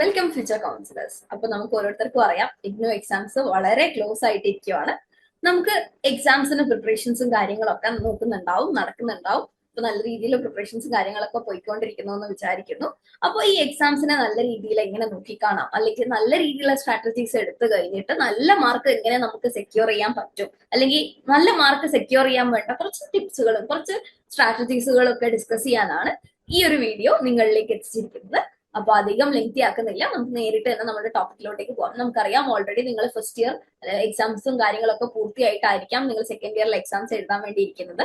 Welcome future councillors. അപ്പൊ നമുക്ക് ഓരോരുത്തർക്കും അറിയാം ഇഗ്നോ എക്സാംസ് വളരെ ക്ലോസ് ആയിട്ട് ഇരിക്കുവാണ്. നമുക്ക് എക്സാംസിന് പ്രിപ്പറേഷൻസും കാര്യങ്ങളൊക്കെ നോക്കുന്നുണ്ടാവും, നടക്കുന്നുണ്ടാവും. ഇപ്പൊ നല്ല രീതിയിൽ പ്രിപ്പറേഷൻസും കാര്യങ്ങളൊക്കെ പോയിക്കൊണ്ടിരിക്കുന്നു എന്ന് വിചാരിക്കുന്നു. അപ്പോൾ ഈ എക്സാംസിനെ നല്ല രീതിയിൽ എങ്ങനെ നോക്കിക്കാണാം, അല്ലെങ്കിൽ നല്ല രീതിയിലുള്ള സ്ട്രാറ്റജീസ് എടുത്തു കഴിഞ്ഞിട്ട് നല്ല മാർക്ക് എങ്ങനെ നമുക്ക് സെക്യൂർ ചെയ്യാൻ പറ്റും, അല്ലെങ്കിൽ നല്ല മാർക്ക് സെക്യൂർ ചെയ്യാൻ വേണ്ട കുറച്ച് ടിപ്സുകളും കുറച്ച് സ്ട്രാറ്റജീസുകളും ഒക്കെ ഡിസ്കസ് ചെയ്യാനാണ് ഈ ഒരു വീഡിയോ നിങ്ങളിലേക്ക് എത്തിച്ചിരിക്കുന്നത്. അപ്പൊ അധികം ലെങ്തി ആക്കുന്നില്ല, നമുക്ക് നേരിട്ട് തന്നെ നമ്മുടെ ടോപ്പിക്കിലോട്ടേക്ക് പോകാം. നമുക്കറിയാം ഓൾറെഡി നിങ്ങൾ ഫസ്റ്റ് ഇയർ എക്സാംസും കാര്യങ്ങളൊക്കെ പൂർത്തിയായിട്ടായിരിക്കാം നിങ്ങൾ സെക്കൻഡ് ഇയറിൽ എക്സാംസ് എഴുതാൻ വേണ്ടി ഇരിക്കുന്നത്.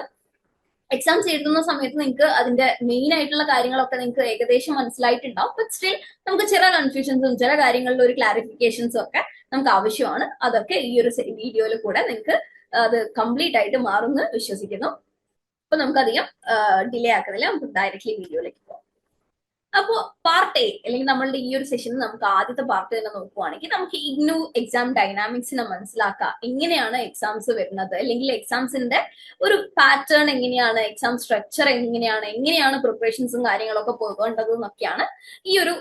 എക്സാംസ് എഴുതുന്ന സമയത്ത് നിങ്ങൾക്ക് അതിന്റെ മെയിൻ ആയിട്ടുള്ള കാര്യങ്ങളൊക്കെ നിങ്ങൾക്ക് ഏകദേശം മനസ്സിലായിട്ടുണ്ടാവും. ബട്ട് സ്റ്റിൽ നമുക്ക് ചില കൺഫ്യൂഷൻസും ചില കാര്യങ്ങളിൽ ഒരു ക്ലാരിഫിക്കേഷൻസും ഒക്കെ നമുക്ക് ആവശ്യമാണ്. അതൊക്കെ ഈ ഒരു വീഡിയോയിൽ കൂടെ നിങ്ങൾക്ക് അത് കംപ്ലീറ്റ് ആയിട്ട് മാറുമെന്ന് വിശ്വസിക്കുന്നു. അപ്പൊ നമുക്കധികം ഡിലേ ആക്കുന്നില്ല, നമുക്ക് ഡയറക്ട്ലി വീഡിയോയിലേക്ക് പോകാം. അപ്പോ പാർട്ട് എ അല്ലെങ്കിൽ നമ്മളുടെ ഈ ഒരു സെഷനിൽ നമുക്ക് ആദ്യത്തെ പാർട്ട് തന്നെ നോക്കുവാണെങ്കിൽ നമുക്ക് ഇഗ്നു എക്സാം ഡൈനാമിക്സിനെ മനസ്സിലാക്കാം. എങ്ങനെയാണ് എക്സാംസ് വരുന്നത്, അല്ലെങ്കിൽ എക്സാംസിന്റെ ഒരു പാറ്റേൺ എങ്ങനെയാണ്, എക്സാം സ്ട്രക്ചർ എങ്ങനെയാണ് പ്രിപ്പറേഷൻസും കാര്യങ്ങളൊക്കെ പോകേണ്ടത് എന്നൊക്കെയാണ് ഈ ഒരു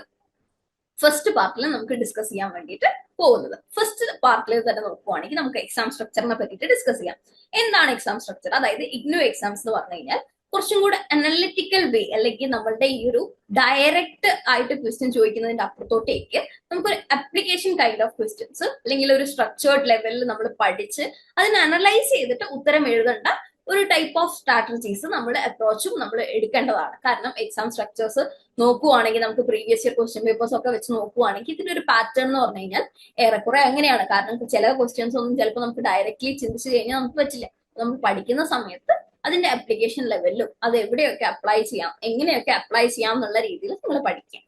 ഫസ്റ്റ് പാർട്ടിൽ നമുക്ക് ഡിസ്കസ് ചെയ്യാൻ വേണ്ടിയിട്ട് പോകുന്നത്. ഫസ്റ്റ് പാർട്ടിൽ തന്നെ നോക്കുവാണെങ്കിൽ നമുക്ക് എക്സാം സ്ട്രക്ചറിനെ പറ്റിയിട്ട് ഡിസ്കസ് ചെയ്യാം. എന്താണ് എക്സാം സ്ട്രക്ചർ? അതായത് ഇഗ്നു എക്സാംസ് എന്ന് പറഞ്ഞു കഴിഞ്ഞാൽ കുറച്ചും കൂടെ അനലിറ്റിക്കൽ വേ, അല്ലെങ്കിൽ നമ്മളുടെ ഈ ഒരു ഡയറക്റ്റ് ആയിട്ട് ക്വസ്റ്റ്യൻ ചോദിക്കുന്നതിന്റെ അപ്പുറത്തോട്ടേക്ക് നമുക്കൊരു അപ്ലിക്കേഷൻ കൈൻഡ് ഓഫ് ക്വസ്റ്റ്യൻസ്, അല്ലെങ്കിൽ ഒരു സ്ട്രക്ചേർഡ് ലെവലിൽ നമ്മൾ പഠിച്ച് അതിനെ അനലൈസ് ചെയ്തിട്ട് ഉത്തരം എഴുതേണ്ട ഒരു ടൈപ്പ് ഓഫ് സ്ട്രാറ്റജീസ് നമ്മൾ അപ്രോച്ചും നമ്മൾ എടുക്കേണ്ടതാണ്. കാരണം എക്സാം സ്ട്രക്ചേഴ്സ് നോക്കുവാണെങ്കിൽ നമുക്ക് പ്രീവിയസ് ഇയർ ക്വസ്റ്റ്യൻ പേപ്പേഴ്സ് ഒക്കെ വെച്ച് നോക്കുവാണെങ്കിൽ ഇതിന്റെ ഒരു പാറ്റേൺ എന്ന് പറഞ്ഞു കഴിഞ്ഞാൽ ഏറെക്കുറെ അങ്ങനെയാണ്. കാരണം ചില ക്വസ്റ്റ്യൻസ് ഒന്നും ചിലപ്പോൾ നമുക്ക് ഡയറക്ട്ലി ചിന്തിച്ചു കഴിഞ്ഞാൽ നമുക്ക് പറ്റില്ല. നമ്മൾ പഠിക്കുന്ന സമയത്ത് അതിന്റെ അപ്ലിക്കേഷൻ ലെവലിലും അത് എവിടെയൊക്കെ അപ്ലൈ ചെയ്യാം, എങ്ങനെയൊക്കെ അപ്ലൈ ചെയ്യാം എന്നുള്ള രീതിയിൽ നിങ്ങൾ പഠിക്കാം.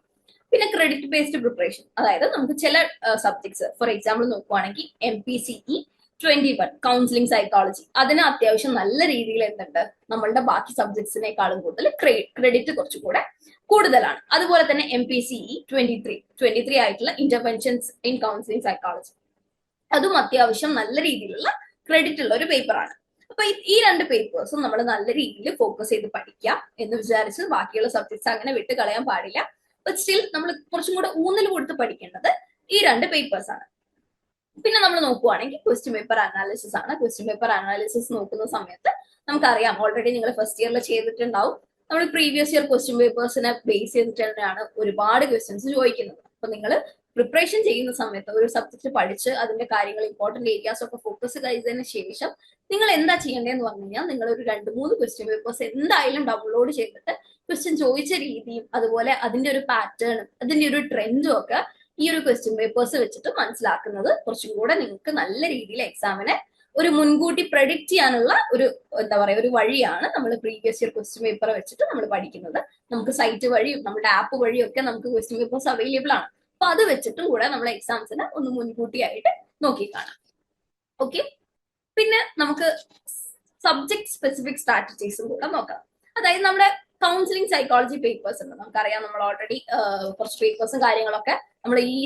പിന്നെ ക്രെഡിറ്റ് ബേസ്ഡ് പ്രിപ്പറേഷൻ, അതായത് നമുക്ക് ചില സബ്ജക്ട്സ് ഫോർ എക്സാമ്പിൾ നോക്കുവാണെങ്കിൽ MPCE 21 കൗൺസിലിംഗ് സൈക്കോളജി, അതിന് അത്യാവശ്യം നല്ല രീതിയിൽ എന്തുണ്ട്, നമ്മളുടെ ബാക്കി സബ്ജക്ട്സിനേക്കാളും കൂടുതൽ ക്രെഡിറ്റ് കുറച്ചുകൂടെ കൂടുതലാണ്. അതുപോലെ തന്നെ MPCE 23 ആയിട്ടുള്ള ഇന്റർവെൻഷൻസ് ഇൻ കൗൺസിലിംഗ് സൈക്കോളജി, അതും അത്യാവശ്യം നല്ല രീതിയിലുള്ള ക്രെഡിറ്റ് ഉള്ള ഒരു പേപ്പറാണ്. അപ്പൊ ഈ രണ്ട് പേപ്പേഴ്സും നമ്മൾ നല്ല രീതിയിൽ ഫോക്കസ് ചെയ്ത് പഠിക്കുക എന്ന് വിചാരിച്ച് ബാക്കിയുള്ള സബ്ജക്ട്സ് അങ്ങനെ വിട്ട് കളയാൻ പാടില്ല. ബട്ട് സ്റ്റിൽ നമ്മൾ കുറച്ചും കൂടെ ഊന്നൽ കൊടുത്ത് പഠിക്കേണ്ടത് ഈ രണ്ട് പേപ്പേഴ്സ് ആണ്. പിന്നെ നമ്മൾ നോക്കുവാണെങ്കിൽ ക്വസ്റ്റ്യൻ പേപ്പർ അനാലിസിസ് ആണ്. ക്വസ്റ്റ്യൻ പേപ്പർ അനാലിസിസ് നോക്കുന്ന സമയത്ത് നമുക്കറിയാം ഓൾറെഡി നിങ്ങൾ ഫസ്റ്റ് ഇയറിൽ ചെയ്തിട്ടുണ്ടാവും. നമ്മൾ പ്രീവിയസ് ഇയർ ക്വസ്റ്റ്യൻ പേപ്പേഴ്സിനെ ബേസ് ചെയ്തിട്ട് തന്നെയാണ് ഒരുപാട് ക്വസ്റ്റ്യൻസ് ചോദിക്കുന്നത്. അപ്പൊ നിങ്ങൾ പ്രിപ്പറേഷൻ ചെയ്യുന്ന സമയത്ത് ഒരു സബ്ജക്ട് പഠിച്ച് അതിന്റെ കാര്യങ്ങൾ ഇമ്പോർട്ടന്റ് ഏരിയാസ് ഒക്കെ ഫോക്കസ് ചെയ്തതിന് ശേഷം നിങ്ങൾ എന്താ ചെയ്യേണ്ടതെന്ന് പറഞ്ഞു കഴിഞ്ഞാൽ നിങ്ങൾ ഒരു 2-3 ക്വസ്റ്റ്യൻ പേപ്പേഴ്സ് എന്തായാലും ഡൗൺലോഡ് ചെയ്തിട്ട് ക്വസ്റ്റ്യൻ ചോദിച്ച രീതിയും അതുപോലെ അതിന്റെ ഒരു പാറ്റേണും അതിന്റെ ഒരു ട്രെൻഡും ഒക്കെ ഈ ഒരു ക്വസ്റ്റ്യൻ പേപ്പേഴ്സ് വെച്ചിട്ട് മനസ്സിലാക്കുന്നത് കുറച്ചും കൂടെ നിങ്ങൾക്ക് നല്ല രീതിയിൽ എക്സാമിനെ ഒരു മുൻകൂട്ടി പ്രഡിക്റ്റ് ചെയ്യാനുള്ള ഒരു എന്താ പറയുക ഒരു വഴിയാണ് നമ്മൾ പ്രീവിയസ് ഇയർ ക്വസ്റ്റ്യൻ പേപ്പർ വെച്ചിട്ട് നമ്മൾ പഠിക്കുന്നത്. നമുക്ക് സൈറ്റ് വഴിയും നമ്മുടെ ആപ്പ് വഴിയും ഒക്കെ നമുക്ക് ക്വസ്റ്റ്യൻ പേപ്പേഴ്സ് അവൈലബിൾ ആണ്. അപ്പൊ അത് വെച്ചിട്ടും കൂടെ നമ്മൾ എക്സാംസിനെ ഒന്ന് മുൻകൂട്ടിയായിട്ട് നോക്കിക്കാണാം. ഓക്കെ, പിന്നെ നമുക്ക് സബ്ജക്ട് സ്പെസിഫിക് സ്ട്രാറ്റജീസും കൂടെ നോക്കാം. അതായത് നമ്മുടെ കൗൺസിലിംഗ് സൈക്കോളജി പേപ്പേഴ്സ് ഉണ്ട്. നമുക്കറിയാം നമ്മൾ ഓൾറെഡി കുറച്ച് പേപ്പേഴ്സും കാര്യങ്ങളൊക്കെ നമ്മൾ ഈ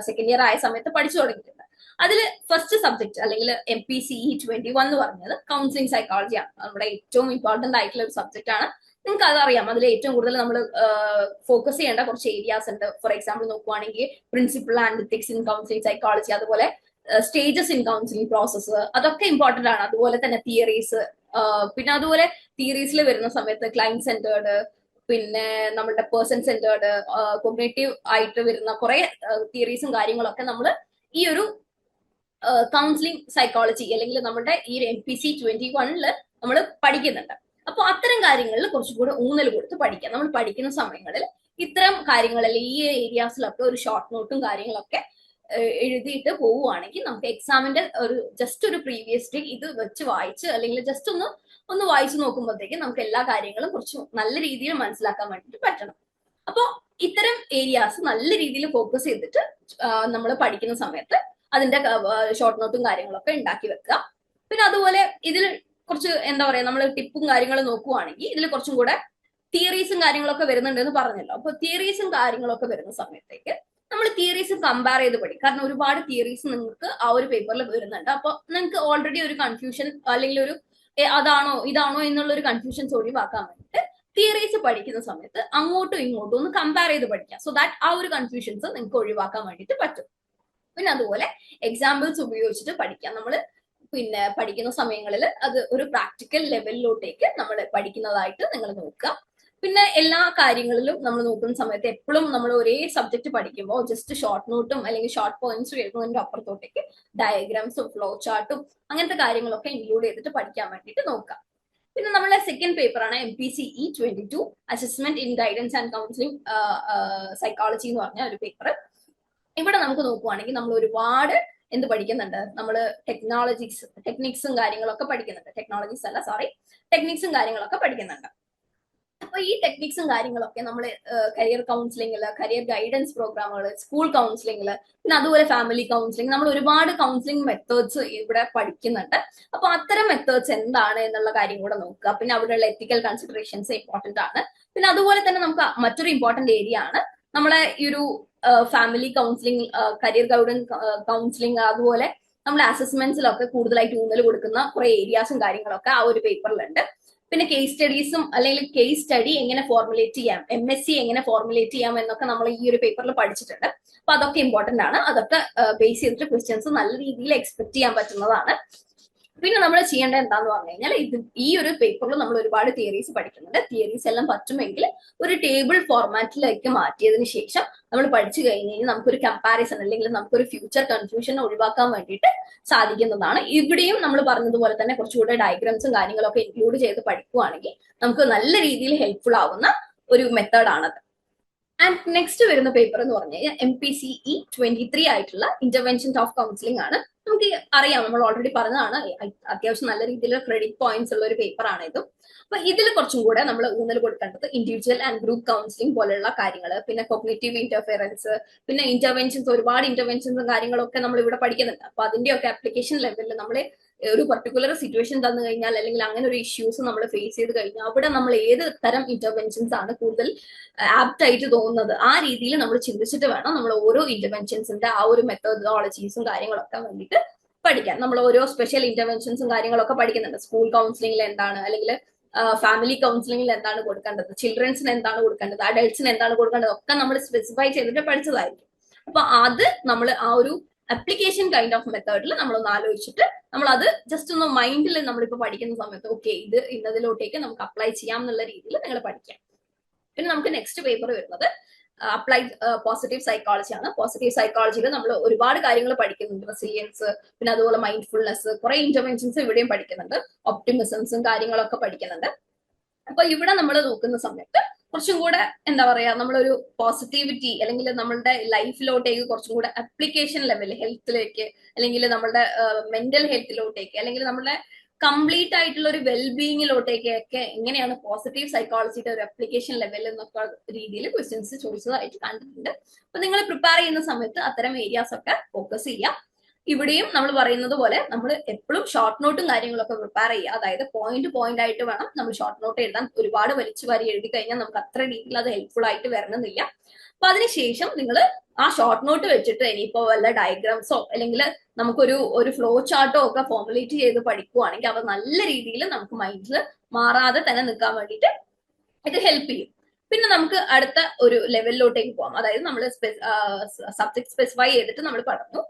സെക്കൻഡ് ഇയർ ആയ സമയത്ത് പഠിച്ചു തുടങ്ങിയിട്ടുണ്ട്. അതിൽ ഫസ്റ്റ് സബ്ജക്ട് അല്ലെങ്കിൽ MPCE 21 എന്ന് പറഞ്ഞത് കൗൺസിലിംഗ് സൈക്കോളജി ആണ്. നമ്മുടെ ഏറ്റവും ഇമ്പോർട്ടന്റ് ആയിട്ടുള്ള ഒരു സബ്ജക്ട് ആണ്. നിങ്ങൾക്ക് അതറിയാം, അതിൽ ഏറ്റവും കൂടുതൽ നമ്മൾ ഫോക്കസ് ചെയ്യേണ്ട കുറച്ച് ഏരിയാസ് ഉണ്ട്. ഫോർ എക്സാമ്പിൾ നോക്കുവാണെങ്കിൽ principle and ethics in counselling psychology, അതുപോലെ സ്റ്റേജസ് ഇൻ കൗൺസിലിംഗ് പ്രോസസ്സ്, അതൊക്കെ ഇമ്പോർട്ടന്റ് ആണ്. അതുപോലെ തന്നെ തിയറീസ്, പിന്നെ അതുപോലെ തിയറീസിൽ വരുന്ന സമയത്ത് ക്ലൈന്റ് സെന്റേർഡ്, പിന്നെ നമ്മുടെ പേഴ്സൺ സെന്റേർഡ്, കോഗ്നേറ്റീവ് ആയിട്ട് വരുന്ന കുറെ തിയറീസും കാര്യങ്ങളൊക്കെ നമ്മൾ ഈ ഒരു കൗൺസിലിംഗ് സൈക്കോളജി അല്ലെങ്കിൽ നമ്മുടെ ഈ MPC 21 നമ്മൾ പഠിക്കുന്നുണ്ട്. അപ്പൊ അത്തരം കാര്യങ്ങളിൽ കുറച്ചും കൂടെ ഊന്നൽ കൊടുത്ത് പഠിക്കാം. നമ്മൾ പഠിക്കുന്ന സമയങ്ങളിൽ ഇത്തരം കാര്യങ്ങളിൽ ഈ ഏരിയാസിലൊക്കെ ഒരു ഷോർട്ട് നോട്ടും കാര്യങ്ങളൊക്കെ എഴുതിയിട്ട് പോവുകയാണെങ്കിൽ നമുക്ക് എക്സാമിന്റെ ഒരു ജസ്റ്റ് ഒരു പ്രീവിയസ് ഡേ ഇത് വെച്ച് വായിച്ച് അല്ലെങ്കിൽ ജസ്റ്റ് ഒന്ന് വായിച്ചു നോക്കുമ്പോഴത്തേക്ക് നമുക്ക് എല്ലാ കാര്യങ്ങളും കുറച്ച് നല്ല രീതിയിൽ മനസ്സിലാക്കാൻ വേണ്ടിയിട്ട് പറ്റണം. അപ്പോൾ ഇത്തരം ഏരിയാസ് നല്ല രീതിയിൽ ഫോക്കസ് ചെയ്തിട്ട് നമ്മൾ പഠിക്കുന്ന സമയത്ത് അതിന്റെ ഷോർട്ട് നോട്ടും കാര്യങ്ങളൊക്കെ ഉണ്ടാക്കി വെക്കുക. പിന്നെ അതുപോലെ ഇതിൽ കുറച്ച് എന്താ പറയാ നമ്മൾ ടിപ്പും കാര്യങ്ങളും നോക്കുവാണെങ്കിൽ ഇതിൽ കുറച്ചും കൂടെ തിയറീസും കാര്യങ്ങളൊക്കെ വരുന്നുണ്ടെന്ന് പറഞ്ഞല്ലോ. അപ്പൊ തിയറീസും കാര്യങ്ങളൊക്കെ വരുന്ന സമയത്തേക്ക് നമ്മൾ തിയറീസ് കമ്പയർ ചെയ്ത് പഠിക്കും. കാരണം ഒരുപാട് തിയറീസ് നിങ്ങൾക്ക് ആ ഒരു പേപ്പറിൽ വരുന്നുണ്ട്. അപ്പൊ നിങ്ങൾക്ക് ഓൾറെഡി ഒരു കൺഫ്യൂഷൻ അല്ലെങ്കിൽ ഒരു അതാണോ ഇതാണോ എന്നുള്ള ഒരു കൺഫ്യൂഷൻസ് ഒഴിവാക്കാൻ വേണ്ടിയിട്ട് തിയറീസ് പഠിക്കുന്ന സമയത്ത് അങ്ങോട്ടും ഇങ്ങോട്ടും ഒന്ന് കമ്പയർ ചെയ്ത് പഠിക്കാം. സോ ദാറ്റ് ആ ഒരു കൺഫ്യൂഷൻസ് നിങ്ങൾക്ക് ഒഴിവാക്കാൻ വേണ്ടിയിട്ട് പറ്റും. പിന്നെ അതുപോലെ എക്സാമ്പിൾസ് ഉപയോഗിച്ചിട്ട് പഠിക്കാം. നമ്മൾ പിന്നെ പഠിക്കുന്ന സമയങ്ങളിൽ അത് ഒരു പ്രാക്ടിക്കൽ ലെവലിലോട്ടേക്ക് നമ്മൾ പഠിക്കുന്നതായിട്ട് നിങ്ങൾ നോക്കുക. പിന്നെ എല്ലാ കാര്യങ്ങളിലും നമ്മൾ നോക്കുന്ന സമയത്ത് എപ്പോഴും നമ്മൾ ഒരേ സബ്ജക്ട് പഠിക്കുമ്പോൾ ജസ്റ്റ് ഷോർട്ട് നോട്ടും അല്ലെങ്കിൽ ഷോർട്ട് പോയിന്റ്സും എഴുതുന്നതിന്റെ അപ്പുറത്തോട്ടേക്ക് ഡയഗ്രാംസും ഫ്ലോ ചാർട്ടും അങ്ങനത്തെ കാര്യങ്ങളൊക്കെ ഇൻക്ലൂഡ് ചെയ്തിട്ട് പഠിക്കാൻ വേണ്ടിയിട്ട് നോക്കാം. പിന്നെ നമ്മളെ സെക്കൻഡ് പേപ്പറാണ് MPCE 22 assessment in guidance and counselling psychology എന്ന് പറഞ്ഞ ഒരു പേപ്പർ. ഇവിടെ നമുക്ക് നോക്കുവാണെങ്കിൽ നമ്മൾ ഒരുപാട് എന്ത് പഠിക്കുന്നുണ്ട്, നമ്മൾ ടെക്നിക്സും കാര്യങ്ങളൊക്കെ പഠിക്കുന്നുണ്ട്. ടെക്നിക്സും കാര്യങ്ങളൊക്കെ പഠിക്കുന്നുണ്ട്. അപ്പൊ ഈ ടെക്നിക്സും കാര്യങ്ങളൊക്കെ നമ്മൾ കരിയർ കൗൺസിലിംഗില്, കരിയർ ഗൈഡൻസ് പ്രോഗ്രാമുകൾ, സ്കൂൾ കൗൺസിലിംഗില്, പിന്നെ അതുപോലെ ഫാമിലി കൗൺസിലിംഗ്, നമ്മൾ ഒരുപാട് കൗൺസിലിംഗ് മെത്തേഡ്സ് ഇവിടെ പഠിക്കുന്നുണ്ട്. അപ്പൊ അത്തരം മെത്തേഡ്സ് എന്താണ് എന്നുള്ള കാര്യം കൂടെ നോക്കുക. പിന്നെ അവിടെയുള്ള എത്തിക്കൽ കൺസിഡറേഷൻസ് ഇമ്പോർട്ടന്റ് ആണ്. പിന്നെ അതുപോലെ തന്നെ നമുക്ക് മറ്റൊരു ഇമ്പോർട്ടന്റ് ഏരിയ ആണ് നമ്മളെ ഈ ഒരു family counselling, career guidance counselling, അതുപോലെ നമ്മുടെ അസസ്മെന്റ്സിലൊക്കെ കൂടുതലായിട്ട് ഊന്നൽ കൊടുക്കുന്ന കുറെ ഏരിയാസും കാര്യങ്ങളൊക്കെ ആ ഒരു പേപ്പറിലുണ്ട്. പിന്നെ കേസ് സ്റ്റഡീസും അല്ലെങ്കിൽ കേസ് സ്റ്റഡി എങ്ങനെ ഫോർമുലേറ്റ് ചെയ്യാം, MSc എങ്ങനെ ഫോർമുലേറ്റ് ചെയ്യാം എന്നൊക്കെ നമ്മൾ ഈ ഒരു പേപ്പറിൽ പഠിച്ചിട്ടുണ്ട്. അപ്പൊ അതൊക്കെ ഇമ്പോർട്ടന്റ് ആണ്. അതൊക്കെ ബേസ് ചെയ്തിട്ട് ക്വസ്റ്റ്യൻസ് നല്ല രീതിയിൽ എക്സ്പെക്ട് ചെയ്യാൻ പറ്റുന്നതാണ്. പിന്നെ നമ്മൾ ചെയ്യേണ്ടത് എന്താന്ന് പറഞ്ഞു കഴിഞ്ഞാൽ ഈ ഒരു പേപ്പറിൽ നമ്മൾ ഒരുപാട് തിയറീസ് പഠിക്കുന്നുണ്ട്. തിയറീസ് എല്ലാം പറ്റുമെങ്കിൽ ഒരു ടേബിൾ ഫോർമാറ്റിലേക്ക് മാറ്റിയതിന് ശേഷം നമ്മൾ പഠിച്ചു കഴിഞ്ഞ് കഴിഞ്ഞാൽ നമുക്കൊരു കമ്പാരിസൺ അല്ലെങ്കിൽ നമുക്കൊരു ഫ്യൂച്ചർ കൺഫ്യൂഷൻ ഒഴിവാക്കാൻ വേണ്ടിയിട്ട് സാധിക്കുന്നതാണ്. ഇവിടെയും നമ്മൾ പറഞ്ഞതുപോലെ തന്നെ കുറച്ചുകൂടെ ഡയഗ്രാംസും കാര്യങ്ങളൊക്കെ ഇൻക്ലൂഡ് ചെയ്ത് പഠിക്കുകയാണെങ്കിൽ നമുക്ക് നല്ല രീതിയിൽ ഹെൽപ്ഫുൾ ആവുന്ന ഒരു മെത്തേഡാണത്. ആൻഡ് നെക്സ്റ്റ് വരുന്ന പേപ്പർ എന്ന് പറഞ്ഞു കഴിഞ്ഞാൽ MPCE 23 ആയിട്ടുള്ള ഇന്റർവെൻഷൻസ് ഓഫ് കൗൺസിലിംഗ് ആണ്. നമുക്ക് അറിയാം, നമ്മൾ ഓൾറെഡി പറഞ്ഞതാണ്, അത്യാവശ്യം നല്ല രീതിയിൽ ക്രെഡിറ്റ് പോയിന്റ്സ് ഉള്ള ഒരു പേപ്പർ ആണ് ഇതും. അപ്പൊ ഇതിൽ കുറച്ചും കൂടെ നമ്മൾ ഊന്നൽ കൊടുക്കേണ്ടത് ഇൻഡിവിജ്വൽ ആൻഡ് ഗ്രൂപ്പ് കൗൺസിലിംഗ് പോലെയുള്ള കാര്യങ്ങൾ, പിന്നെ കോഗ്നിറ്റീവ് ഇന്റർഫിയറൻസ്, പിന്നെ ഇന്റർവെൻഷൻസ്, ഒരുപാട് ഇന്റർവെൻഷൻസും കാര്യങ്ങളൊക്കെ നമ്മൾ ഇവിടെ പഠിക്കുന്നുണ്ട്. അപ്പൊ അതിന്റെയൊക്കെ ആപ്ലിക്കേഷൻ ലെവലിൽ നമ്മൾ ഒരു പർട്ടിക്കുലർ സിറ്റുവേഷൻ തന്നു കഴിഞ്ഞാൽ അല്ലെങ്കിൽ അങ്ങനെ ഒരു ഇഷ്യൂസ് നമ്മൾ ഫേസ് ചെയ്ത് കഴിഞ്ഞാൽ അവിടെ നമ്മൾ ഏത് തരം ഇന്റർവെൻഷൻസ് ആണ് കൂടുതൽ ആപ്റ്റ് ആയിട്ട് തോന്നുന്നത് ആ രീതിയിൽ നമ്മൾ ചിന്തിച്ചിട്ട് വേണം നമ്മൾ ഓരോ ഇന്റർവെൻഷൻസിന്റെ ആ ഒരു മെത്തഡോളജീസും കാര്യങ്ങളൊക്കെ വേണ്ടിയിട്ട് പഠിക്കാൻ. നമ്മൾ ഓരോ സ്പെഷ്യൽ ഇന്റർവെൻഷൻസും കാര്യങ്ങളൊക്കെ പഠിക്കുന്നുണ്ട്. സ്കൂൾ കൗൺസിലിംഗിൽ എന്താണ്, അല്ലെങ്കിൽ ഫാമിലി കൗൺസിലിംഗിൽ എന്താണ് കൊടുക്കേണ്ടത്, ചിൽഡ്രൻസിന് എന്താണ് കൊടുക്കേണ്ടത്, അഡൾട്ട്സിന് എന്താണ് കൊടുക്കേണ്ടത് ഒക്കെ നമ്മൾ സ്പെസിഫൈ ചെയ്തിട്ട് പഠിച്ചതായിരിക്കും. അപ്പൊ അത് നമ്മൾ ആ ഒരു അപ്ലിക്കേഷൻ കൈൻഡ് ഓഫ് മെത്തേഡിൽ നമ്മളൊന്ന് ആലോചിച്ചിട്ട് നമ്മൾ അത് ജസ്റ്റ് ഒന്ന് മൈൻഡിൽ നമ്മളിപ്പോൾ പഠിക്കുന്ന സമയത്ത് ഓക്കെ ഇത് ഇന്നതിലോട്ടേക്ക് നമുക്ക് അപ്ലൈ ചെയ്യാം എന്നുള്ള രീതിയിൽ നിങ്ങൾ പഠിക്കാം. പിന്നെ നമുക്ക് നെക്സ്റ്റ് പേപ്പർ വരുന്നത് അപ്ലൈഡ് പോസിറ്റീവ് സൈക്കോളജി ആണ്. പോസിറ്റീവ് സൈക്കോളജിയിൽ നമ്മൾ ഒരുപാട് കാര്യങ്ങൾ പഠിക്കുന്നുണ്ട്. റെസിലിയൻസ്, പിന്നെ അതുപോലെ മൈൻഡ്ഫുൾനെസ്, കുറെ ഇന്റർവെൻഷൻസ് ഇവിടെയും പഠിക്കുന്നുണ്ട്. ഒപ്റ്റിമിസംസും കാര്യങ്ങളൊക്കെ പഠിക്കുന്നുണ്ട്. അപ്പൊ ഇവിടെ നമ്മൾ നോക്കുന്ന സമയത്ത് കുറച്ചും കൂടെ എന്താ പറയാ, നമ്മളൊരു പോസിറ്റിവിറ്റി അല്ലെങ്കിൽ നമ്മളുടെ ലൈഫിലോട്ടേക്ക് കുറച്ചും കൂടെ അപ്ലിക്കേഷൻ ലെവൽ, ഹെൽത്തിലേക്ക് അല്ലെങ്കിൽ നമ്മളുടെ മെന്റൽ ഹെൽത്തിലോട്ടേക്ക് അല്ലെങ്കിൽ നമ്മുടെ കംപ്ലീറ്റ് ആയിട്ടുള്ള ഒരു വെൽബീയിങ്ങിലോട്ടേക്കൊക്കെ എങ്ങനെയാണ് പോസിറ്റീവ് സൈക്കോളജിയുടെ ഒരു അപ്ലിക്കേഷൻ ലെവൽ എന്നൊക്കെ രീതിയിൽ ക്വസ്റ്റ്യൻസ് ചോദിച്ചതായിട്ട് കണ്ടിട്ടുണ്ട്. അപ്പൊ നിങ്ങൾ പ്രിപ്പയർ ചെയ്യുന്ന സമയത്ത് അത്തരം ഏരിയാസ് ഒക്കെ ഫോക്കസ് ചെയ്യാം. ഇവിടെയും നമ്മൾ പറയുന്നത് പോലെ നമ്മൾ എപ്പോഴും ഷോർട്ട് നോട്ടും കാര്യങ്ങളൊക്കെ പ്രിപ്പയർ ചെയ്യുക. അതായത് പോയിന്റ് ആയിട്ട് വേണം നമ്മൾ ഷോർട്ട് നോട്ട് എഴുതാൻ. ഒരുപാട് വലിച്ചു വാരി എഴുതി കഴിഞ്ഞാൽ നമുക്ക് അത്ര രീതിയിൽ അത് ഹെൽപ്ഫുൾ ആയിട്ട് വരണമെന്നില്ല. അപ്പൊ അതിനുശേഷം നിങ്ങൾ ആ ഷോർട്ട് നോട്ട് വെച്ചിട്ട് ഇനിയിപ്പോ വല്ല ഡയഗ്രാംസോ അല്ലെങ്കിൽ നമുക്കൊരു ഫ്ലോ ചാർട്ടോ ഒക്കെ ഫോർമുലേറ്റ് ചെയ്ത് പഠിക്കുവാണെങ്കിൽ അവ നല്ല രീതിയിൽ നമുക്ക് മൈൻഡിൽ മാറാതെ തന്നെ നിൽക്കാൻ വേണ്ടിയിട്ട് ഇത് ഹെൽപ്പ് ചെയ്യും. പിന്നെ നമുക്ക് അടുത്ത ഒരു ലെവലിലോട്ടേക്ക് പോകാം. അതായത് നമ്മൾ സബ്ജക്ട് സ്പെസിഫൈ ചെയ്തിട്ട് നമ്മൾ പറഞ്ഞു.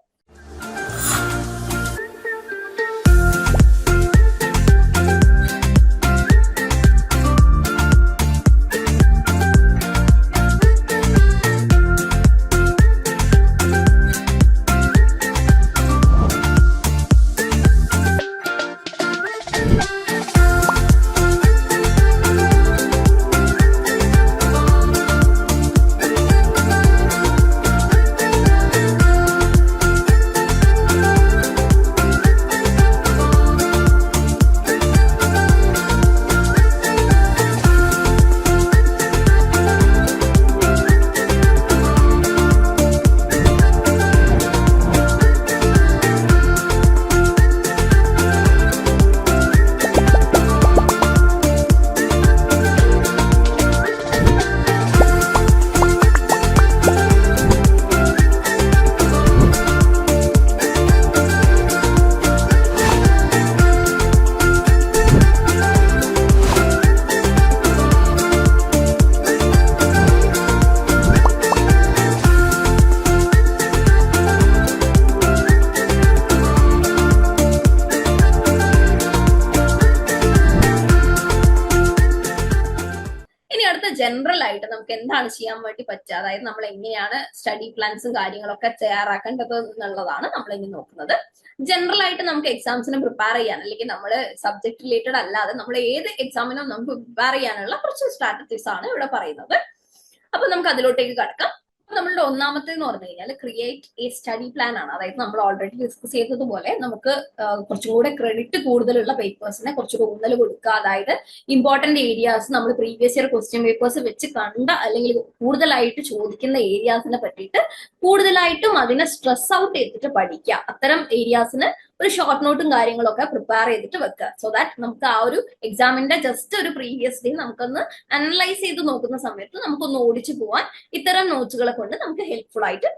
ആയിട്ട് നമുക്ക് എന്താണ് ചെയ്യാൻ വേണ്ടി പറ്റുക, അതായത് നമ്മൾ എങ്ങനെയാണ് സ്റ്റഡി പ്ലാൻസും കാര്യങ്ങളൊക്കെ തയ്യാറാക്കേണ്ടത് എന്നുള്ളതാണ് നമ്മൾ ഇനി നോക്കുന്നത്. ജനറൽ ആയിട്ട് നമുക്ക് എക്സാംസിന് പ്രിപ്പയർ ചെയ്യാൻ, അല്ലെങ്കിൽ നമ്മൾ സബ്ജക്ട് റിലേറ്റഡ് അല്ലാതെ നമ്മൾ ഏത് എക്സാമിനും നമുക്ക് പ്രിപ്പയർ ചെയ്യാനുള്ള കുറച്ച് സ്ട്രാറ്റജീസ് ആണ് ഇവിടെ പറയുന്നത്. അപ്പൊ നമുക്ക് അതിലോട്ടേക്ക് കടക്കാം. നമ്മളുടെ ഒന്നാമത്തെ എന്ന് പറഞ്ഞു കഴിഞ്ഞാൽ ക്രിയേറ്റ് എ സ്റ്റഡി പ്ലാൻ ആണ്. അതായത് നമ്മൾ ഓൾറെഡി ഡിസ്കസ് ചെയ്തതുപോലെ നമുക്ക് കുറച്ചും കൂടെ ക്രെഡിറ്റ് കൂടുതലുള്ള പേപ്പേഴ്സിനെ കുറച്ച് ഊന്നൽ കൊടുക്കുക. അതായത് ഇമ്പോർട്ടന്റ് ഏരിയാസ് നമ്മൾ പ്രീവിയസ് ഇയർ ക്വസ്റ്റ്യൻ പേപ്പേഴ്സ് വെച്ച് കണ്ട അല്ലെങ്കിൽ കൂടുതലായിട്ട് ചോദിക്കുന്ന ഏരിയാസിനെ പറ്റിയിട്ട് കൂടുതലായിട്ടും അതിനെ സ്ട്രെസ് ഔട്ട് ചെയ്തിട്ട് പഠിക്കുക. അത്തരം ഏരിയാസിന് ഒരു ഷോർട്ട് നോട്ടും കാര്യങ്ങളൊക്കെ പ്രിപ്പയർ ചെയ്തിട്ട് വെക്കുക. സോ ദാറ്റ് നമുക്ക് ആ ഒരു എക്സാമിന്റെ ജസ്റ്റ് ഒരു പ്രീവിയസ് ഡേ നമുക്കൊന്ന് അനലൈസ് ചെയ്ത് നോക്കുന്ന സമയത്ത് നമുക്കൊന്ന് ഓടിച്ചു പോവാൻ ഇത്തരം നോട്ട്സുകളെ കൊണ്ട് നമുക്ക് ഹെൽപ്ഫുൾ ആയിട്ട്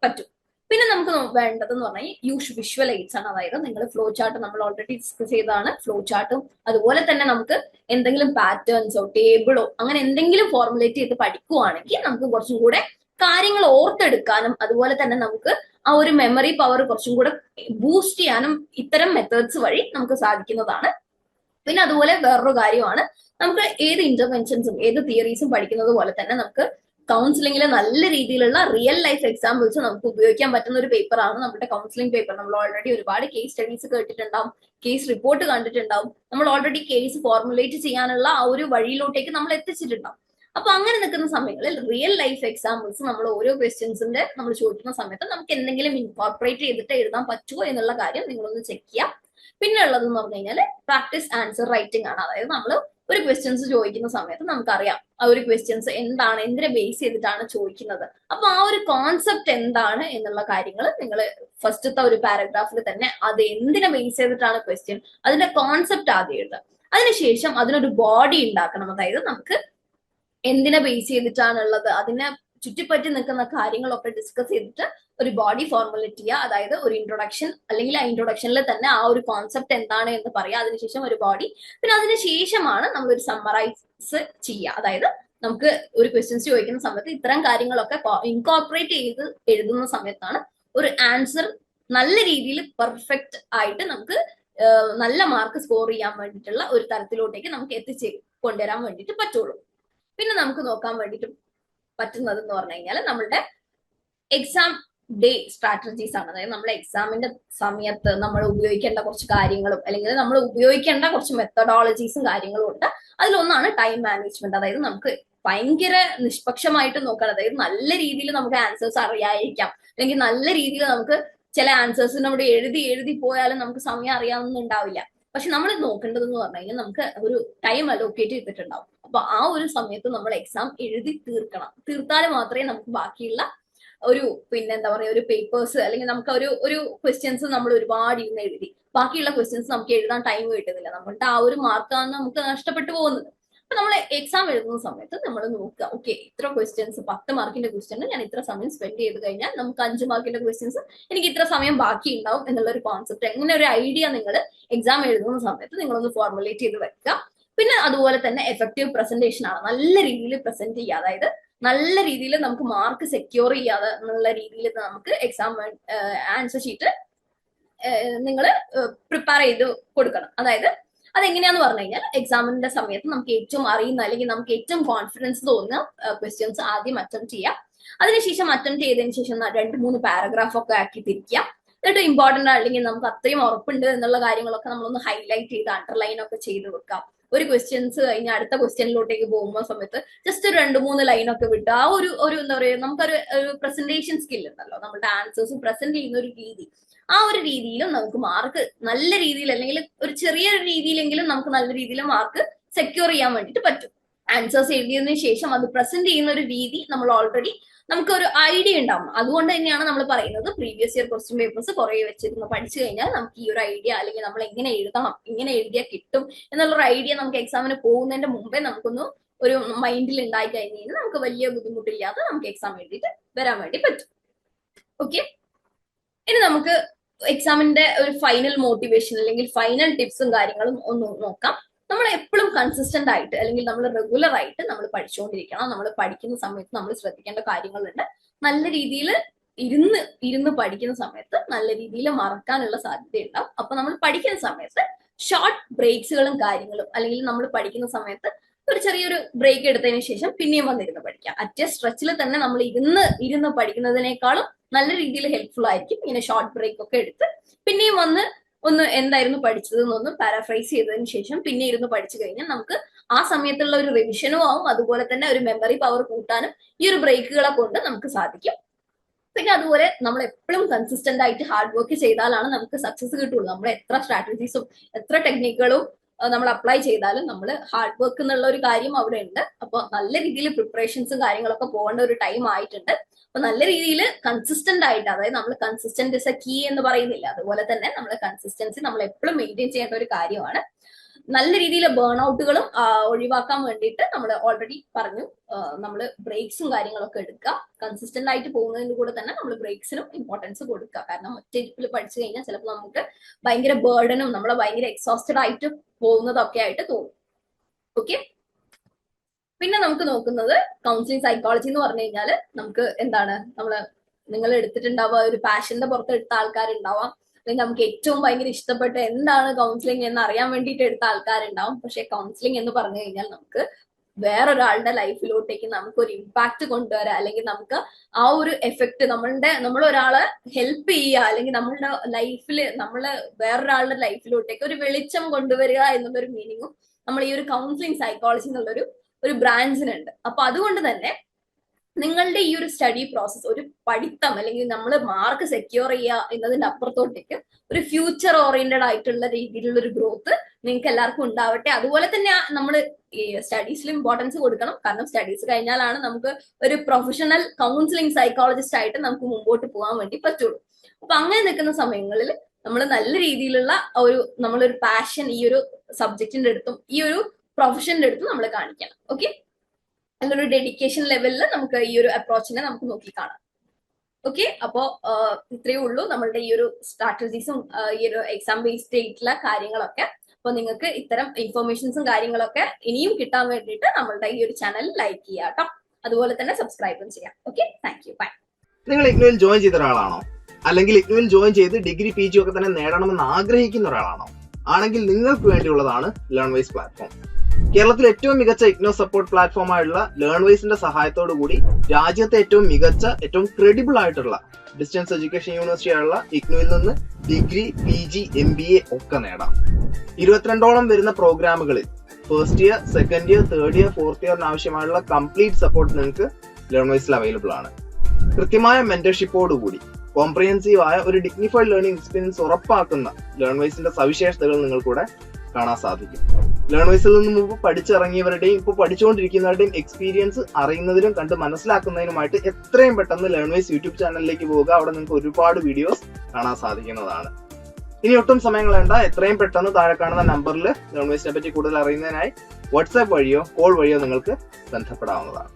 പറ്റും. പിന്നെ നമുക്ക് വേണ്ടതെന്ന് പറഞ്ഞാൽ യൂസ് വിഷ്വൽ എയ്ഡ്സ് ആണ്. അതായത് നിങ്ങൾ ഫ്ലോ ചാർട്ട് നമ്മൾ ഓൾറെഡി ഡിസ്കസ് ചെയ്തതാണ്. ഫ്ലോ ചാർട്ടും അതുപോലെ തന്നെ നമുക്ക് എന്തെങ്കിലും പാറ്റേൺസോ ടേബിളോ അങ്ങനെ എന്തെങ്കിലും ഫോർമുലേറ്റ് ചെയ്ത് പഠിക്കുവാണെങ്കിൽ നമുക്ക് കുറച്ചും കൂടെ കാര്യങ്ങൾ ഓർത്തെടുക്കാനും അതുപോലെ തന്നെ നമുക്ക് ആ ഒരു മെമ്മറി പവർ കുറച്ചും കൂടെ ബൂസ്റ്റ് ചെയ്യാനും ഇത്തരം മെത്തേഡ്സ് വഴി നമുക്ക് സാധിക്കുന്നതാണ്. പിന്നെ അതുപോലെ വേറൊരു കാര്യമാണ്, നമുക്ക് ഏത് ഇന്റർവെൻഷൻസും ഏത് തിയറീസും പഠിക്കുന്നത് പോലെ തന്നെ നമുക്ക് കൗൺസിലിംഗിൽ നല്ല രീതിയിലുള്ള റിയൽ ലൈഫ് എക്സാമ്പിൾസ് നമുക്ക് ഉപയോഗിക്കാൻ പറ്റുന്ന ഒരു പേപ്പറാണ് നമ്മുടെ കൗൺസിലിംഗ് പേപ്പർ. നമ്മൾ ഓൾറെഡി ഒരുപാട് കേസ് സ്റ്റഡീസ് കേട്ടിട്ടുണ്ടാവും, കേസ് റിപ്പോർട്ട് കണ്ടിട്ടുണ്ടാവും, നമ്മൾ ഓൾറെഡി കേസ് ഫോർമുലേറ്റ് ചെയ്യാനുള്ള ആ ഒരു വഴിയിലോട്ടേക്ക് നമ്മൾ എത്തിച്ചിട്ടുണ്ടാവും. അപ്പൊ അങ്ങനെ നിൽക്കുന്ന സമയങ്ങളിൽ റിയൽ ലൈഫ് എക്സാമ്പിൾസ് നമ്മൾ ഓരോ ക്വസ്റ്റ്യൻസിന്റെ നമ്മൾ ചോദിക്കുന്ന സമയത്ത് നമുക്ക് എന്തെങ്കിലും ഇൻകോർപ്പറേറ്റ് ചെയ്തിട്ട് എഴുതാൻ പറ്റുമോ എന്നുള്ള കാര്യം നിങ്ങളൊന്ന് ചെക്ക് ചെയ്യാം. പിന്നെ ഉള്ളതെന്ന് പറഞ്ഞു കഴിഞ്ഞാൽ പ്രാക്ടീസ് ആൻസർ റൈറ്റിംഗ് ആണ്. അതായത് നമ്മൾ ഒരു ക്വസ്റ്റ്യൻസ് ചോദിക്കുന്ന സമയത്ത് നമുക്കറിയാം ആ ഒരു ക്വസ്റ്റ്യൻസ് എന്താണ്, എന്തിനെ ബേസ് ചെയ്തിട്ടാണ് ചോദിക്കുന്നത്. അപ്പൊ ആ ഒരു കോൺസെപ്റ്റ് എന്താണ് എന്നുള്ള കാര്യങ്ങൾ നിങ്ങൾ ഫസ്റ്റത്തെ ഒരു പാരഗ്രാഫിൽ തന്നെ അത് എന്തിനെ ബേസ് ചെയ്തിട്ടാണ് ക്വസ്റ്റ്യൻ, അതിന്റെ കോൺസെപ്റ്റ് ആദ്യം എഴുതുക. അതിനുശേഷം അതിനൊരു ബോഡി ഉണ്ടാക്കണം. അതായത് നമുക്ക് എന്തിനെ ബേസ് ചെയ്തിട്ടാണുള്ളത്, അതിനെ ചുറ്റിപ്പറ്റി നിൽക്കുന്ന കാര്യങ്ങളൊക്കെ ഡിസ്കസ് ചെയ്തിട്ട് ഒരു ബോഡി ഫോർമുലേറ്റ് ചെയ്യുക. അതായത് ഒരു ഇൻട്രൊഡക്ഷൻ, അല്ലെങ്കിൽ ആ ഇൻട്രൊഡക്ഷനിൽ തന്നെ ആ ഒരു കോൺസെപ്റ്റ് എന്താണ് എന്ന് പറയുക, അതിനുശേഷം ഒരു ബോഡി, പിന്നെ അതിനുശേഷമാണ് നമ്മൾ ഒരു സമ്മറൈസ് ചെയ്യുക. അതായത് നമുക്ക് ഒരു ക്വസ്റ്റ്യൻസ് ചോദിക്കുന്ന സമയത്ത് ഇത്തരം കാര്യങ്ങളൊക്കെ ഇൻകോർപ്പറേറ്റ് ചെയ്ത് എഴുതുന്ന സമയത്താണ് ഒരു ആൻസർ നല്ല രീതിയിൽ പെർഫെക്റ്റ് ആയിട്ട് നമുക്ക് നല്ല മാർക്ക് സ്കോർ ചെയ്യാൻ വേണ്ടിയിട്ടുള്ള ഒരു തരത്തിലോട്ടേക്ക് നമുക്ക് എത്തിച്ച് കൊണ്ടുവരാൻ വേണ്ടിയിട്ട് പറ്റുള്ളൂ. പിന്നെ നമുക്ക് നോക്കാൻ വേണ്ടിയിട്ട് പറ്റുന്നത് എന്ന് പറഞ്ഞു കഴിഞ്ഞാൽ നമ്മളുടെ എക്സാം ഡേ സ്ട്രാറ്റജീസ് ആണ്. അതായത് നമ്മൾ എക്സാമിന്റെ സമയത്ത് നമ്മൾ ഉപയോഗിക്കേണ്ട കുറച്ച് കാര്യങ്ങളും അല്ലെങ്കിൽ നമ്മൾ ഉപയോഗിക്കേണ്ട കുറച്ച് മെത്തഡോളജീസും കാര്യങ്ങളും ഉണ്ട്. അതിലൊന്നാണ് ടൈം മാനേജ്മെന്റ്. അതായത് നമുക്ക് ഭയങ്കര നിഷ്പക്ഷമായിട്ട് നോക്കണം. അതായത് നല്ല രീതിയിൽ നമുക്ക് ആൻസേഴ്സ് അറിയാതിരിക്കാം, അല്ലെങ്കിൽ നല്ല രീതിയിൽ നമുക്ക് ചില ആൻസേഴ്സ് നമ്മുടെ എഴുതി പോയാലും നമുക്ക് സമയം അറിയാവുന്നുണ്ടാവില്ല. പക്ഷെ നമ്മൾ നോക്കേണ്ടതെന്ന് പറഞ്ഞു കഴിഞ്ഞാൽ നമുക്ക് ഒരു ടൈം അലോക്കേറ്റ് ചെയ്തിട്ടുണ്ടാവും. അപ്പൊ ആ ഒരു സമയത്ത് നമ്മൾ എക്സാം എഴുതി തീർത്താൽ മാത്രമേ നമുക്ക് ബാക്കിയുള്ള ഒരു എന്താ പറയുക ഒരു പേപ്പേഴ്സ് അല്ലെങ്കിൽ നമുക്ക് ഒരു ക്വസ്റ്റ്യൻസ് നമ്മൾ ഒരുപാട് ഇരുന്ന് എഴുതി ബാക്കിയുള്ള ക്വസ്റ്റ്യൻസ് നമുക്ക് എഴുതാൻ ടൈം കിട്ടുന്നില്ല. നമ്മളുടെ ആ ഒരു മാർക്കാണ് നമുക്ക് നഷ്ടപ്പെട്ടു പോകുന്നത്. അപ്പൊ നമ്മൾ എക്സാം എഴുതുന്ന സമയത്ത് നമ്മൾ നോക്കുക, ഓക്കെ ഇത്ര ക്വസ്റ്റ്യൻസ് 10 മാർക്കിന്റെ ക്വസ്റ്റ്യൻ ഞാൻ ഇത്ര സമയം സ്പെൻഡ് ചെയ്ത് കഴിഞ്ഞാൽ നമുക്ക് 5 മാർക്കിന്റെ ക്വസ്റ്റ്യൻസ് എനിക്ക് ഇത്ര സമയം ബാക്കി ഉണ്ടാവും എന്നുള്ള ഒരു കോൺസെപ്റ്റ്, എങ്ങനെ ഒരു ഐഡിയ നിങ്ങൾ എക്സാം എഴുതുന്ന സമയത്ത് നിങ്ങളൊന്ന് ഫോർമുലേറ്റ് ചെയ്ത് വെക്കുക. പിന്നെ അതുപോലെ തന്നെ എഫക്റ്റീവ് പ്രസന്റേഷൻ ആണ്. നല്ല രീതിയിൽ പ്രസന്റ് ചെയ്യുക. അതായത് നല്ല രീതിയിൽ നമുക്ക് മാർക്ക് സെക്യൂർ ചെയ്യാതെ എന്നുള്ള രീതിയിൽ നമുക്ക് എക്സാം ആൻസർ ഷീറ്റ് നിങ്ങൾ പ്രിപ്പയർ ചെയ്ത് കൊടുക്കണം. അതായത് അതെങ്ങനെയാന്ന് പറഞ്ഞു കഴിഞ്ഞാൽ എക്സാമിന്റെ സമയത്ത് നമുക്ക് ഏറ്റവും അറിയുന്ന അല്ലെങ്കിൽ നമുക്ക് ഏറ്റവും കോൺഫിഡൻസ് തോന്നുന്ന ക്വസ്റ്റ്യൻസ് ആദ്യം അറ്റംപ്റ്റ് ചെയ്യാം. അതിനുശേഷം അറ്റംപ്റ്റ് ചെയ്തതിനു ശേഷം 2-3 പാരഗ്രാഫ് ഒക്കെ ആക്കി തിരിക്കുക. എന്നിട്ട് ഇമ്പോർട്ടന്റ് അല്ലെങ്കിൽ നമുക്ക് അത്രയും ഉറപ്പുണ്ട് എന്നുള്ള കാര്യങ്ങളൊക്കെ നമ്മളൊന്ന് ഹൈലൈറ്റ് ചെയ്ത് അണ്ടർലൈൻ ഒക്കെ ചെയ്ത് വെക്കാം. ഒരു ക്വസ്റ്റ്യൻസ് കഴിഞ്ഞ് അടുത്ത ക്വസ്റ്റ്യനിലോട്ടേക്ക് പോകുന്ന സമയത്ത് ജസ്റ്റ് ഒരു 2-3 ലൈനൊക്കെ വിട്ട് ആ ഒരു എന്താ പറയുക നമുക്കൊരു പ്രസന്റേഷൻ സ്കിൽ ഉണ്ടല്ലോ, നമ്മുടെ ആൻസേഴ്സ് പ്രസന്റ് ചെയ്യുന്ന ഒരു രീതി, ആ ഒരു രീതിയിലും നമുക്ക് മാർക്ക് നല്ല രീതിയിൽ അല്ലെങ്കിൽ ഒരു ചെറിയൊരു രീതിയിലെങ്കിലും നമുക്ക് നല്ല രീതിയിൽ മാർക്ക് സെക്യൂർ ചെയ്യാൻ വേണ്ടിയിട്ട് പറ്റും. ആൻസേഴ്സ് എഴുതിയതിനു ശേഷം അത് പ്രസന്റ് ചെയ്യുന്ന ഒരു രീതി നമ്മൾ ഓൾറെഡി നമുക്കൊരു ഐഡിയ ഉണ്ടാവും. അതുകൊണ്ട് തന്നെയാണ് നമ്മൾ പറയുന്നത് പ്രീവിയസ് ഇയർ ക്വസ്റ്റ്യൻ പേപ്പേഴ്സ് കുറെ വെച്ചിരുന്ന് പഠിച്ചു കഴിഞ്ഞാൽ നമുക്ക് ഈ ഒരു ഐഡിയ അല്ലെങ്കിൽ നമ്മൾ എങ്ങനെ എഴുതണം, ഇങ്ങനെ എഴുതിയാൽ കിട്ടും എന്നുള്ളൊരു ഐഡിയ നമുക്ക് എക്സാമിന് പോകുന്നതിന്റെ മുമ്പേ നമുക്കൊന്ന് ഒരു മൈൻഡിൽ ഉണ്ടായി കഴിഞ്ഞ് കഴിഞ്ഞാൽ നമുക്ക് വലിയ ബുദ്ധിമുട്ടില്ലാതെ നമുക്ക് എക്സാം എഴുതിയിട്ട് വരാൻ വേണ്ടി പറ്റും. ഓക്കെ, ഇനി നമുക്ക് എക്സാമിന്റെ ഒരു ഫൈനൽ മോട്ടിവേഷൻ അല്ലെങ്കിൽ ഫൈനൽ ടിപ്സും കാര്യങ്ങളും ഒന്ന് നോക്കാം. നമ്മൾ എപ്പോഴും കൺസിസ്റ്റന്റ് ആയിട്ട് അല്ലെങ്കിൽ നമ്മൾ റെഗുലർ ആയിട്ട് നമ്മൾ പഠിച്ചുകൊണ്ടിരിക്കണം. നമ്മൾ പഠിക്കുന്ന സമയത്ത് നമ്മൾ ശ്രദ്ധിക്കേണ്ട കാര്യങ്ങളുണ്ട്. നല്ല രീതിയിൽ ഇരുന്ന് പഠിക്കുന്ന സമയത്ത് നല്ല രീതിയിൽ മറക്കാനുള്ള സാധ്യത ഉണ്ടാവും. അപ്പൊ നമ്മൾ പഠിക്കുന്ന സമയത്ത് ഷോർട്ട് ബ്രേക്സുകളും കാര്യങ്ങളും അല്ലെങ്കിൽ നമ്മൾ പഠിക്കുന്ന സമയത്ത് ഒരു ചെറിയൊരു ബ്രേക്ക് എടുത്തതിന് ശേഷം പിന്നെയും വന്നിരുന്ന് പഠിക്കാം. അറ്റ് സ്ട്രെച്ചിൽ തന്നെ നമ്മൾ ഇരുന്ന് പഠിക്കുന്നതിനേക്കാളും നല്ല രീതിയിൽ ഹെൽപ്ഫുൾ ആയിരിക്കും ഇങ്ങനെ ഷോർട്ട് ബ്രേക്ക് ഒക്കെ എടുത്ത് പിന്നെയും വന്ന് ഒന്ന് എന്തായിരുന്നു പഠിച്ചത് എന്നൊന്ന് പാരാഫ്രൈസ് ചെയ്തതിന് ശേഷം പിന്നെ ഇരുന്ന് പഠിച്ചു കഴിഞ്ഞാൽ നമുക്ക് ആ സമയത്തുള്ള ഒരു റിവിഷനും ആവും, അതുപോലെ തന്നെ ഒരു മെമ്മറി പവർ കൂട്ടാനും ഈ ഒരു ബ്രേക്കുകളെ കൊണ്ട് നമുക്ക് സാധിക്കും. പിന്നെ അതുപോലെ നമ്മൾ എപ്പോഴും കൺസിസ്റ്റന്റ് ആയിട്ട് ഹാർഡ് വർക്ക് ചെയ്താലാണ് നമുക്ക് സക്സസ് കിട്ടുള്ളൂ. നമ്മൾ എത്ര സ്ട്രാറ്റജീസും എത്ര ടെക്നിക്കുകളും നമ്മൾ അപ്ലൈ ചെയ്താലും നമ്മൾ ഹാർഡ് വർക്ക് എന്നുള്ള ഒരു കാര്യം അവിടെ ഉണ്ട്. അപ്പൊ നല്ല രീതിയിൽ പ്രിപ്പറേഷൻസും കാര്യങ്ങളൊക്കെ പോകേണ്ട ഒരു ടൈം ആയിട്ടുണ്ട്. അപ്പൊ നല്ല രീതിയിൽ കൺസിസ്റ്റന്റ് ആയിട്ട്, അതായത് നമ്മൾ കൺസിസ്റ്റന്റ് ഇസ് എ കീ എന്ന് പറയുന്നില്ല, അതുപോലെ തന്നെ നമ്മൾ കൺസിസ്റ്റൻസി നമ്മൾ എപ്പോഴും മെയിൻറ്റെയിൻ ചെയ്യേണ്ട ഒരു കാര്യമാണ്. നല്ല രീതിയിൽ ബേൺ ഔട്ടുകളും ഒഴിവാക്കാൻ വേണ്ടിയിട്ട് നമ്മൾ ഓൾറെഡി പറഞ്ഞു, നമ്മൾ ബ്രേക്സും കാര്യങ്ങളൊക്കെ എടുക്കുക. കൺസിസ്റ്റന്റ് ആയിട്ട് പോകുന്നതിന്റെ കൂടെ തന്നെ നമ്മൾ ബ്രേക്സിനും ഇമ്പോർട്ടൻസ് കൊടുക്കുക. കാരണം ഒറ്റയിരിപ്പിൽ പഠിച്ചു കഴിഞ്ഞാൽ ചിലപ്പോൾ നമുക്ക് ഭയങ്കര ബേർഡനും നമ്മളെ ഭയങ്കര എക്സോസ്റ്റഡ് ആയിട്ട് പോകുന്നതൊക്കെ ആയിട്ട് തോന്നും. ഓക്കെ, പിന്നെ നമുക്ക് നോക്കുന്നത് കൗൺസിലിംഗ് സൈക്കോളജി എന്ന് പറഞ്ഞു കഴിഞ്ഞാൽ നമുക്ക് എന്താണ്, നിങ്ങൾ എടുത്തിട്ടുണ്ടാവുക ഒരു പാഷന്റെ പുറത്ത് എടുത്ത ആൾക്കാരുണ്ടാവാം, അല്ലെങ്കിൽ നമുക്ക് ഏറ്റവും ഭയങ്കര ഇഷ്ടപ്പെട്ട എന്താണ് കൗൺസിലിംഗ് എന്ന് അറിയാൻ വേണ്ടിയിട്ട് എടുത്ത ആൾക്കാരുണ്ടാവും. പക്ഷെ കൗൺസിലിംഗ് എന്ന് പറഞ്ഞു കഴിഞ്ഞാൽ നമുക്ക് വേറൊരാളുടെ ലൈഫിലോട്ടേക്ക് നമുക്ക് ഒരു ഇമ്പാക്ട് കൊണ്ടുവരാം, അല്ലെങ്കിൽ നമുക്ക് ആ ഒരു എഫക്ട് നമ്മളൊരാളെ ഹെൽപ്പ് ചെയ്യുക, അല്ലെങ്കിൽ നമ്മളുടെ ലൈഫിൽ വേറൊരാളുടെ ലൈഫിലോട്ടേക്ക് ഒരു വെളിച്ചം കൊണ്ടുവരിക എന്നുള്ളൊരു മീനിങ്ങും നമ്മൾ ഈ ഒരു കൗൺസിലിംഗ് സൈക്കോളജി എന്നുള്ളൊരു ബ്രാഞ്ചിനുണ്ട്. അപ്പൊ അതുകൊണ്ട് തന്നെ നിങ്ങളുടെ ഈ ഒരു സ്റ്റഡി പ്രോസസ്, ഒരു പഠിത്തം അല്ലെങ്കിൽ നമ്മൾ മാർക്ക് സെക്യൂർ ചെയ്യുക എന്നതിന്റെ അപ്പുറത്തോട്ടേക്ക് ഒരു ഫ്യൂച്ചർ ഓറിയന്റഡ് ആയിട്ടുള്ള രീതിയിലുള്ള ഒരു ഗ്രോത്ത് നിങ്ങൾക്ക് എല്ലാവർക്കും ഉണ്ടാവട്ടെ. അതുപോലെ തന്നെ നമ്മൾ ഈ സ്റ്റഡീസിൽ ഇമ്പോർട്ടൻസ് കൊടുക്കണം. കാരണം സ്റ്റഡീസ് കഴിഞ്ഞാലാണ് നമുക്ക് ഒരു പ്രൊഫഷണൽ കൗൺസിലിംഗ് സൈക്കോളജിസ്റ്റ് ആയിട്ട് നമുക്ക് മുമ്പോട്ട് പോകാൻ വേണ്ടി പറ്റുള്ളൂ. അപ്പൊ അങ്ങനെ നിൽക്കുന്ന സമയങ്ങളിൽ നമ്മൾ നല്ല രീതിയിലുള്ള നമ്മളൊരു പാഷൻ ഈ ഒരു സബ്ജക്റ്റിന്റെ അടുത്തും ഈ ഒരു പ്രൊഫഷന്റെ അടുത്തും നമ്മൾ കാണിക്കണം. ഓക്കെ, നല്ലൊരു ഡെഡിക്കേഷൻ ലെവലിൽ നമുക്ക് ഈ ഒരു അപ്രോച്ചിനെ നമുക്ക് നോക്കി കാണാം. ഓക്കെ, അപ്പോ ഇത്രയേ ഉള്ളൂ നമ്മളുടെ ഈ ഒരു സ്ട്രാറ്റജീസും ഈ ഒരു എക്സാം ബേസ്ഡ് ആയിട്ടുള്ള കാര്യങ്ങളൊക്കെ. അപ്പൊ നിങ്ങൾക്ക് ഇത്തരം ഇൻഫർമേഷൻസും കാര്യങ്ങളൊക്കെ ഇനിയും കിട്ടാൻ വേണ്ടിയിട്ട് നമ്മളുടെ ഈ ഒരു ചാനൽ ലൈക്ക് ചെയ്യാം കേട്ടോ, അതുപോലെ തന്നെ സബ്സ്ക്രൈബും ചെയ്യാം. Okay, thank you, bye. നിങ്ങൾ ഇഗ്നുവിൽ ജോയിൻ ചെയ്ത ഒരാളാണോ, അല്ലെങ്കിൽ ഇഗ്നുവിൽ ജോയിൻ ചെയ്ത് ഡിഗ്രി PG ഒക്കെ തന്നെ നേടണമെന്ന് ആഗ്രഹിക്കുന്ന ഒരാളാണോ? ആണെങ്കിൽ നിങ്ങൾക്ക് വേണ്ടിയുള്ളതാണ് ലേൺവൈസ് പ്ലാറ്റ്ഫോം. കേരളത്തിലെ ഏറ്റവും മികച്ച ഇഗ്നോ സപ്പോർട്ട് പ്ലാറ്റ്ഫോമായുള്ള ലേൺവൈസിന്റെ സഹായത്തോടു കൂടി രാജ്യത്തെ ഏറ്റവും മികച്ച, ഏറ്റവും ക്രെഡിബിൾ ആയിട്ടുള്ള ഡിസ്റ്റൻസ് എഡ്യൂക്കേഷൻ യൂണിവേഴ്സിറ്റി ആയുള്ള ഇഗ്നുവിൽ നിന്ന് ഡിഗ്രി PG MBA ഒക്കെ നേടാം. 22ഓളം വരുന്ന പ്രോഗ്രാമുകളിൽ first year, second year, third year, fourth ഇയറിന് ആവശ്യമായുള്ള കംപ്ലീറ്റ് സപ്പോർട്ട് നിങ്ങൾക്ക് ലേൺവൈസിൽ അവൈലബിൾ ആണ്. കൃത്യമായ മെന്റർഷിപ്പോടുകൂടി കോംപ്രിഹെൻസീവ് ആയ ഒരു ഡിഗ്നിഫൈഡ് ലേണിംഗ് എക്സ്പീരിയൻസ് ഉറപ്പാക്കുന്ന ലേൺവൈസിന്റെ സവിശേഷതകൾ നിങ്ങൾക്കൂടെ കാണാൻ സാധിക്കും. ലേൺവൈസിൽ നിന്ന് മുമ്പ് പഠിച്ചിറങ്ങിയവരുടെയും ഇപ്പോൾ പഠിച്ചുകൊണ്ടിരിക്കുന്നവരുടെയും എക്സ്പീരിയൻസ് അറിയുന്നതിനും കണ്ട് മനസ്സിലാക്കുന്നതിനുമായിട്ട് എത്രയും പെട്ടെന്ന് ലേൺവൈസ് യൂട്യൂബ് ചാനലിലേക്ക് പോവുക. അവിടെ നിങ്ങൾക്ക് ഒരുപാട് വീഡിയോസ് കാണാൻ സാധിക്കുന്നതാണ്. ഇനി ഒട്ടും സമയം കളയണ്ട, എത്രയും പെട്ടെന്ന് താഴെ കാണുന്ന നമ്പറിൽ ലേൺവൈസിനെ പറ്റി കൂടുതൽ അറിയുന്നതിനായി വാട്സാപ്പ് വഴിയോ കോൾ വഴിയോ നിങ്ങൾക്ക് ബന്ധപ്പെടാവുന്നതാണ്.